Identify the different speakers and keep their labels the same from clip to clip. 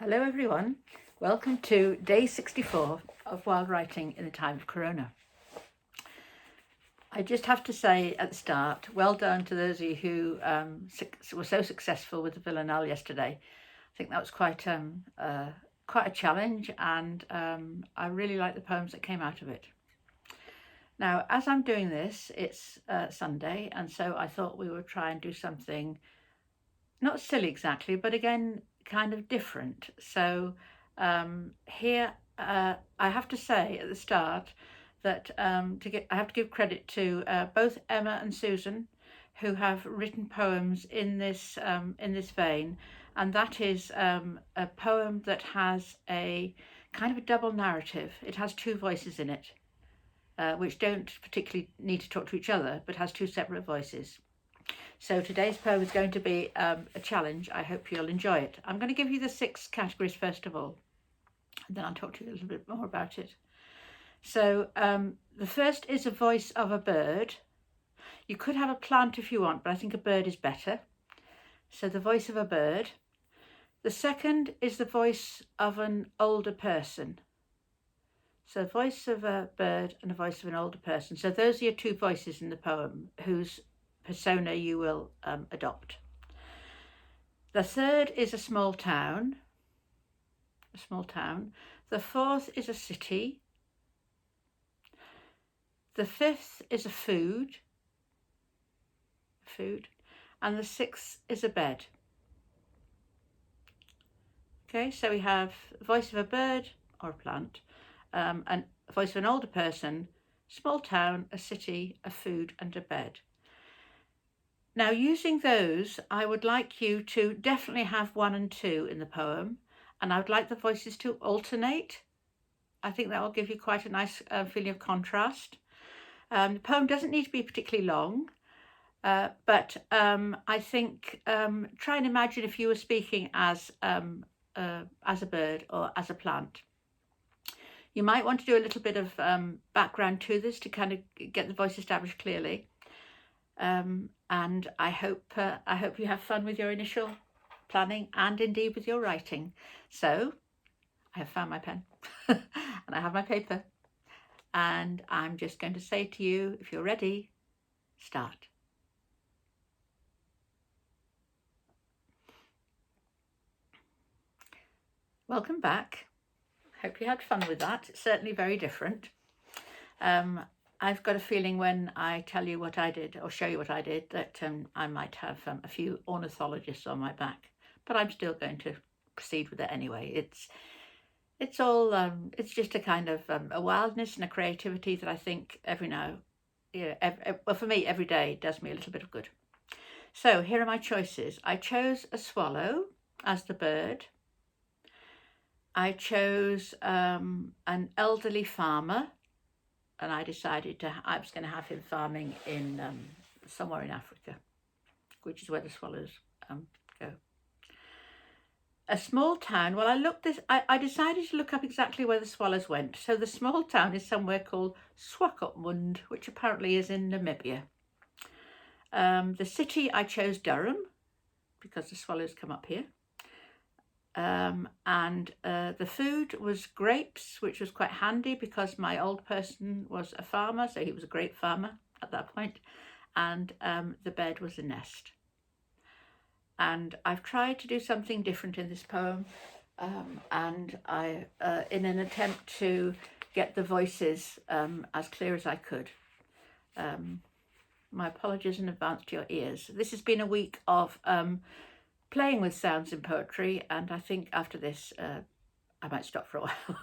Speaker 1: Hello everyone, welcome to day 64 of Wild Writing in the Time of Corona. I just have to say at the start, well done to those of you who were so successful with the Villanelle yesterday. I think that was quite a challenge, and I really like the poems that came out of it. Now, as I'm doing this, it's Sunday, and so I thought we would try and do something not silly exactly, but again, kind of different. So here, I have to say at the start that I have to give credit to both Emma and Susan, who have written poems in this vein, and that is a poem that has a kind of a double narrative. It has two voices in it, which don't particularly need to talk to each other, but has two separate voices. So today's poem is going to be a challenge. I hope you'll enjoy it. I'm going to give you the 6 categories first of all, and then I'll talk to you a little bit more about it. So the first is a voice of a bird. You could have a plant if you want, but I think a bird is better. So the voice of a bird. The second is the voice of an older person. So a voice of a bird and a voice of an older person. So those are your two voices in the poem, whose persona you will adopt. The third is a small town. The fourth is a city. The fifth is a food. And the sixth is a bed. Okay, so we have the voice of a bird or a plant, and a voice of an older person, small town, a city, a food, and a bed. Now, using those, I would like you to definitely have 1 and 2 in the poem, and I would like the voices to alternate. I think that will give you quite a nice feeling of contrast. The poem doesn't need to be particularly long, but I think try and imagine if you were speaking as a bird or as a plant. You might want to do a little bit of background to this to kind of get the voice established clearly. And I hope you have fun with your initial planning and indeed with your writing. So I have found my pen and I have my paper, and I'm just going to say to you, if you're ready, start. Welcome back. Hope you had fun with that. It's certainly very different. I've got a feeling when I tell you what I did or show you what I did that I might have a few ornithologists on my back, but I'm still going to proceed with it anyway. It's all it's just a kind of a wildness and a creativity that I think well, for me, every day does me a little bit of good. So here are my choices. I chose a swallow as the bird. I chose an elderly farmer, and I decided I was going to have him farming in somewhere in Africa, which is where the swallows go. A small town. Well, I decided to look up exactly where the swallows went. So the small town is somewhere called Swakopmund, which apparently is in Namibia. The city, I chose Durham because the swallows come up here. And the food was grapes, which was quite handy because my old person was a farmer, so he was a grape farmer at that point. And the bed was a nest. And I've tried to do something different in this poem, and I, in an attempt to get the voices as clear as I could. My apologies in advance to your ears. This has been a week of playing with sounds in poetry, and I think after this I might stop for a while.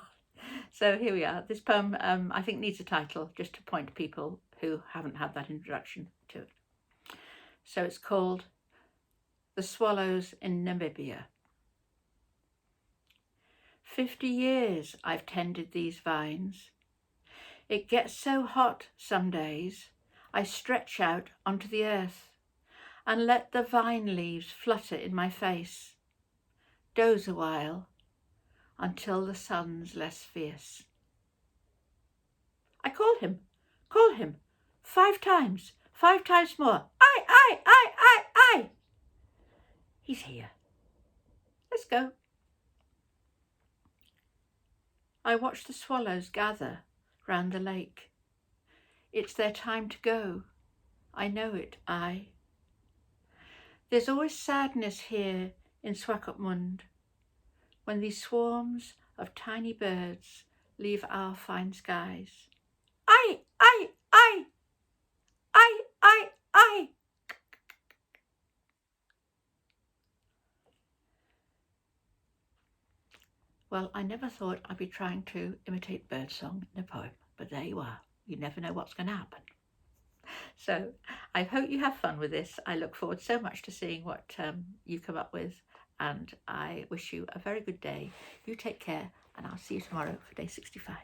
Speaker 1: So here we are. This poem I think needs a title just to point people who haven't had that introduction to it. So it's called The Swallows in Namibia. 50 years I've tended these vines. It gets so hot some days I stretch out onto the earth and let the vine leaves flutter in my face, doze a while until the sun's less fierce. I call him, 5 times more. I. He's here. Let's go. I watch the swallows gather round the lake. It's their time to go. I know it, There's always sadness here in Swakopmund when these swarms of tiny birds leave our fine skies. I, I, I, I, I, I. Well, I never thought I'd be trying to imitate birdsong in a poem, but there you are. You never know what's going to happen. So I hope you have fun with this. I look forward so much to seeing what you come up with, and I wish you a very good day. You take care, and I'll see you tomorrow for day 65.